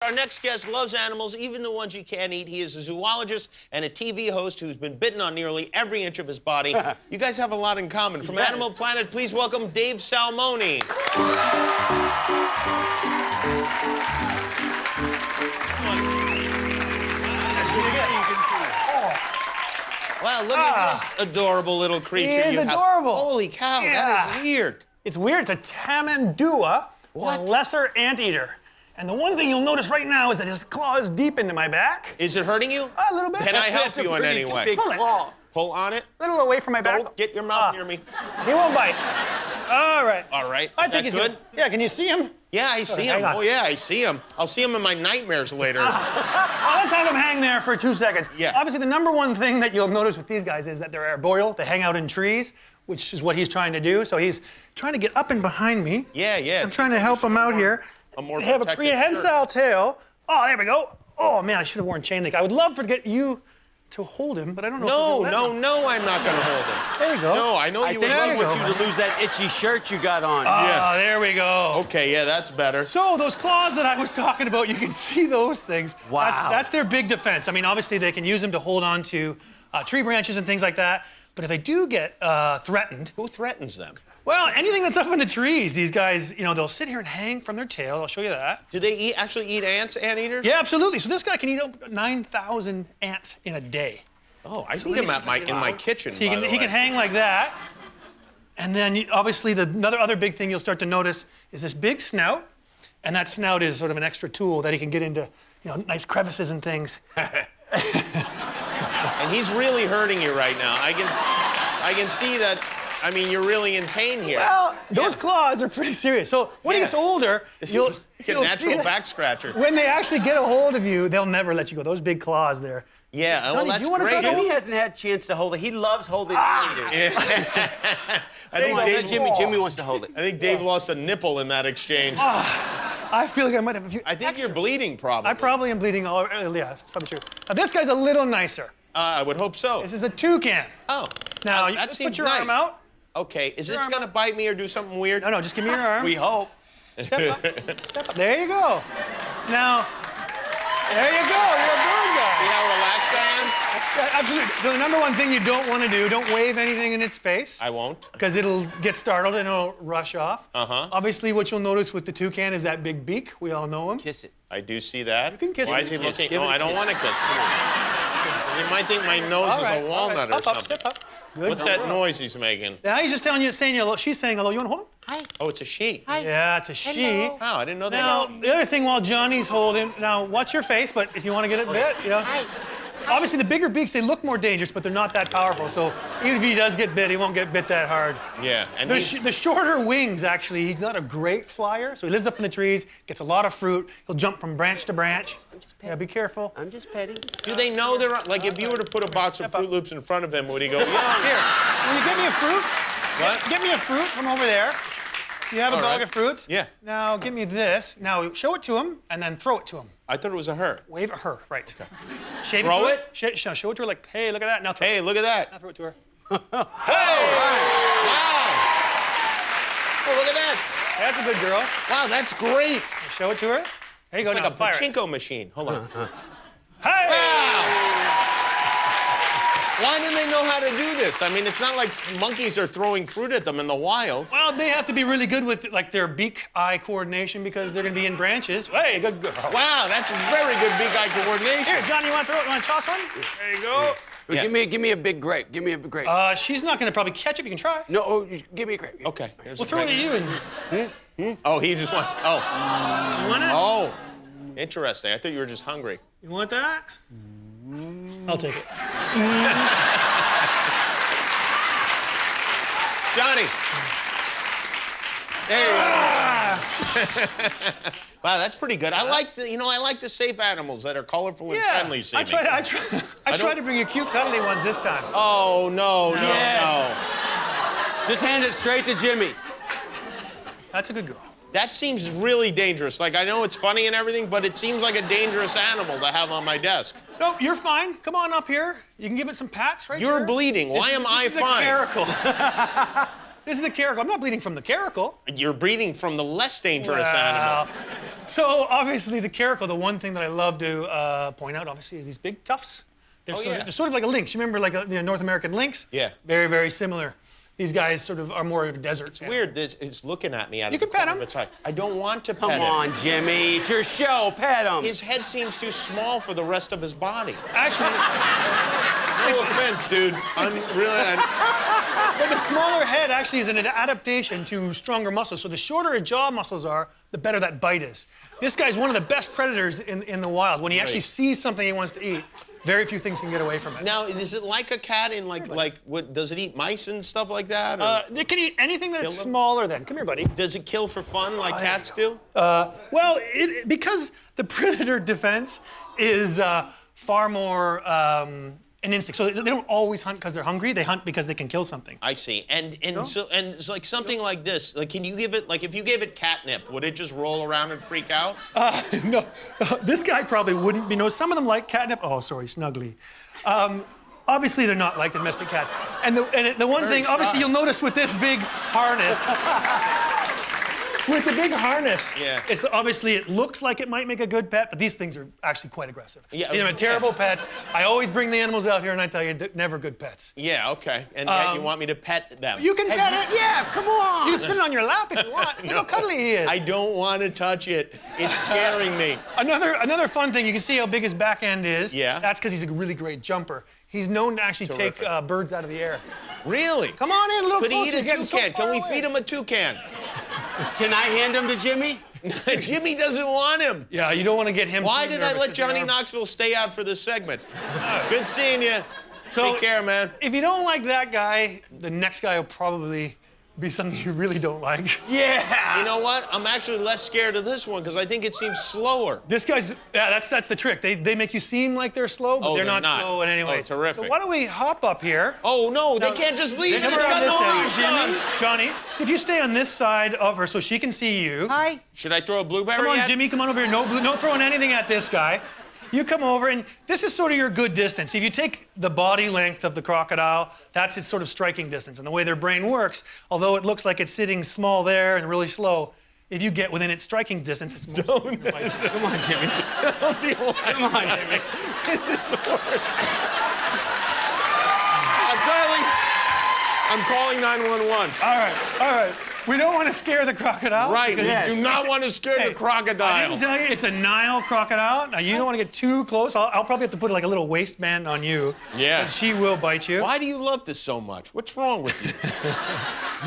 Our next guest loves animals, even the ones you can't eat. He is a zoologist and a TV host who's been bitten on nearly every inch of his body. You guys have a lot in common. From Animal Planet, please welcome Dave Salmoni. Wow, look at this adorable little creature. He is adorable. Holy cow, that is weird. It's weird. It's a tamandua, or What? lesser anteater. And the one thing you'll notice right now is that his claw is deep into my back. Is it hurting you? A little bit. Can I help you in any way? Pull it. Pull on it? A little away from my back. Don't get your mouth near me. He won't bite. All right. All right. I Is think that he's good? good. Yeah, can you see him? Yeah, I see him. hang on. Oh, yeah, I see him. I'll see him in my nightmares later. Well, let's have him hang there for 2 seconds. Yeah. Obviously, the number one thing that you'll notice with these guys is that they're arboreal. They hang out in trees, which is what he's trying to do. So he's trying to get up and behind me. Yeah. I'm trying to help him out here. A more They have a protective prehensile tail. Oh, there we go. Oh, man, I should have worn chain link. I would love to get you to hold him, but I don't know if No, you're gonna let me. no, I'm not going to hold him. There you go. No, I know I you think would I love There want you you go. to lose that itchy shirt you got on. Yeah. There we go. Okay, yeah, that's better. So those claws that I was talking about, you can see those things. Wow. That's their big defense. I mean, obviously they can use them to hold on to tree branches and things like that. But if they do get threatened, Who threatens them? well, anything that's up in the trees, these guys, you know, they'll sit here and hang from their tail. I'll show you that. Do they actually eat ants, anteaters? Yeah, absolutely. So this guy can eat up 9,000 ants in a day. Oh, I need him in my kitchen, So he by can, the he way. can hang like that. And then obviously the other big thing you'll start to notice is this big snout. And that snout is sort of an extra tool that he can get into, you know, nice crevices and things. And he's really hurting you right now. I can see that. I mean, you're really in pain here. Well, those claws are pretty serious. So when he Yeah. gets older, This you'll, is like a you'll natural see that back scratcher. when they actually get a hold of you, they'll never let you go. Those big claws there. Yeah, well, Johnny, do that's you wanna great. cuddle? Jimmy hasn't had a chance to hold it. He loves holding anteaters. I think Well, Dave, Jimmy wants to hold it. I think Dave lost a nipple in that exchange. I feel like I might have a few. I think you're bleeding, probably. I probably am bleeding all over. Yeah, it's probably true. Now, this guy's a little nicer. I would hope so. This is a toucan. Oh. Now, that let's seems put your nice. arm out. Okay, is this arm gonna out. bite me or do something weird? No, just give me your arm. We hope. Step up. Step up. There you go. Now, there you go. You're a bird See guy. how relaxed I am? Yeah, absolutely. So the number one thing you don't want to do, don't wave anything in its face. I won't. Because it'll get startled and it'll rush off. Uh-huh. Obviously, what you'll notice with the toucan is that big beak. We all know him. Kiss it. I do see that. You can kiss Why it. is he Yes, looking? give No, it a I don't kiss. want to kiss him. 'Cause he might think my nose All is right, a all right. walnut or Up, something. step up. Good. What's that noise he's making? Now he's just saying hello. She's saying hello. You want to hold him? Hi. Oh, it's a she. Hi. Yeah, it's a she. Hello. Oh, I didn't know that. Now, the other thing while Johnny's holding, now watch your face, but if you want to get it bit, you know. Hi. Obviously, the bigger beaks, they look more dangerous, but they're not that powerful. So even if he does get bit, he won't get bit that hard. Yeah, and The shorter wings, actually, he's not a great flyer. So he lives up in the trees, gets a lot of fruit. He'll jump from branch to branch. Yeah, be careful. I'm just petting. do they know they're like if you were to put a box of Fruit Loops in front of him, would he go? Yeah. Here, will you get me a fruit? What? Get me a fruit from over there. You have a All bag right. of fruits? Yeah. Now give me this. Now show it to him and then throw it to him. I thought it was a her. Wave at her, right. Okay. Shave Throw to her. it? Show it to her like, hey, look at that. Now throw, Hey, look at that. now throw it to her. Hey! Wow! Oh, look at that. That's a good girl. Wow, that's great. Show it to her. There you go. It's now like a fire it. pachinko machine. Hold on. Hey! Wow! Why didn't they know how to do this? I mean, it's not like monkeys are throwing fruit at them in the wild. Well, they have to be really good with like their beak-eye coordination because they're going to be in branches. Hey, good girl. Wow, that's very good beak-eye coordination. Here, Johnny, you want to throw it? You want to toss one? There you go. Yeah. Give me a big grape. Give me a big grape. She's not going to probably catch it. You can try. no, give me a grape. Okay. Here's We'll a throw it grape. at you and Oh, he just wants. Oh. you want it? Oh. Interesting. I thought you were just hungry. You want that? I'll take it. Johnny. There you go. Wow, that's pretty good. I like the, I like the safe animals that are colorful and friendly I seeming. tried to bring you cute, cuddly ones this time. Oh, no, no, Yes. no. Just hand it straight to Jimmy. That's a good girl. That seems really dangerous. Like, I know it's funny and everything, but it seems like a dangerous animal to have on my desk. No, you're fine. Come on up here. You can give it some pats right You're here. bleeding. Why am I This is fine? a caracal. This is a caracal. I'm not bleeding from the caracal. You're breathing from the less dangerous animal. So obviously the caracal, the one thing that I love to point out, obviously, is these big tufts. They're, they're sort of like a lynx. You remember like a North American lynx? Yeah. Very, very similar. These guys sort of are more desert. It's weird. It's looking at me out You of the can pet corner of him. its eye. I don't want to pet him. Come on, Jimmy. It's your show. Pet him. His head seems too small for the rest of his body. Actually, No offense, dude. I'm really. but the smaller head actually is an adaptation to stronger muscles. So the shorter his jaw muscles are, the better that bite is. This guy's one of the best predators in the wild. When he actually sees something he wants to eat, very few things can get away from it. Now, is it like a cat in like what? Does it eat mice and stuff like that? Or It can eat anything that's Kill them? smaller than. Come here, buddy. does it kill for fun like cats do? Well, because the predator defense is far more an instinct. So they don't always hunt because they're hungry. They hunt because they can kill something. I see. And it's like something like this. Like, can you give it if you gave it catnip, would it just roll around and freak out? No, this guy probably wouldn't be. No, some of them like catnip. Oh, sorry, snuggly. Obviously, they're not like domestic cats. And the one thing, obviously, you'll notice with this big harness. With the big harness, it's obviously, it looks like it might make a good pet, but these things are actually quite aggressive. Yeah, They're terrible pets. I always bring the animals out here and I tell you, never good pets. Yeah, okay. And yet you want me to pet them? You can pet it. Yeah, come on. You can sit it on your lap if you want. Look how cuddly he is. I don't want to touch it. It's scaring me. Another fun thing, you can see how big his back end is. Yeah. That's because he's a really great jumper. He's known to actually take birds out of the air. Really? Come on in, a little Could he closer. eat a You're getting so toucan? far Can we away. feed him a toucan? Can I hand him to Jimmy? Jimmy doesn't want him. Yeah, you don't want to get him. Why too did I nervous let with Johnny the arm. Knoxville stay out for this segment? Good seeing you. So, Take care, man. If you don't like that guy, the next guy will probably be something you really don't like. Yeah. You know what? I'm actually less scared of this one because I think it seems slower. This guy's, that's the trick. They make you seem like they're slow, but Oh, they're they're not not. slow in any way. Oh, terrific. So why don't we hop up here? Oh, no, they Now, can't just leave it. Come It's around got this no side. leash on. Johnny, if you stay on this side of her so she can see you. Hi. Should I throw a blueberry Come on, at? Jimmy, come on over here. No throwing anything at this guy. You come over, and this is sort of your good distance. If you take the body length of the crocodile, that's its sort of striking distance. And the way their brain works, although it looks like it's sitting small there and really slow, if you get within its striking distance, it's more. Come on, Jimmy. Don't be lying. Come on, Jimmy. This is the worst. I'm calling 911. All right. We don't want to scare the crocodile. Right, we because- do not want to scare the I crocodile. didn't tell you, it's a Nile crocodile. Now, you don't want to get too close. I'll probably have to put like a little waistband on you. Yeah. 'Cause she will bite you. Why do you love this so much? What's wrong with you?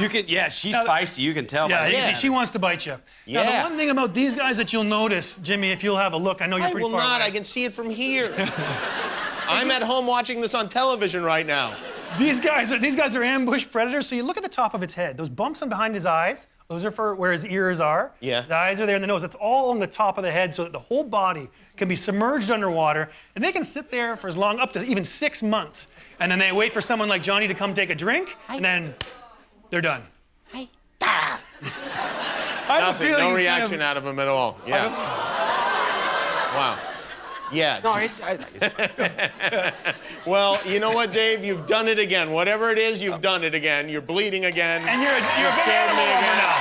You can. Yeah, she's Now- feisty. You can tell. Yeah, by Yeah. she wants to bite you. Now, Yeah. the one thing about these guys that you'll notice, Jimmy, if you'll have a look, I know you're I pretty will far not. away. I can see it from here. I'm at home watching this on television right now. These guys are ambush predators. So you look at the top of its head. Those bumps on behind his eyes, those are for where his ears are. Yeah. The eyes are there in the nose. That's all on the top of the head so that the whole body can be submerged underwater. And they can sit there for as long, up to even 6 months. And then they wait for someone like Johnny to come take a drink, and then they're done. Hi. I have a Nothing. feeling No he's kind reaction out of him at all. Yeah. Wow. Yeah. No, it's. Well, you know what, Dave? You've done it again. Whatever it is, you've done it again. You're bleeding again. And you're a big scared animal me lover again. now.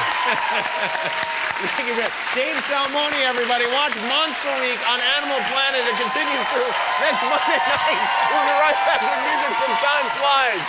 Thank you, Brett. Dave Salmoni, everybody. Watch Monster Week on Animal Planet. It continues through next Monday night. We'll be right back with music from Time Flies.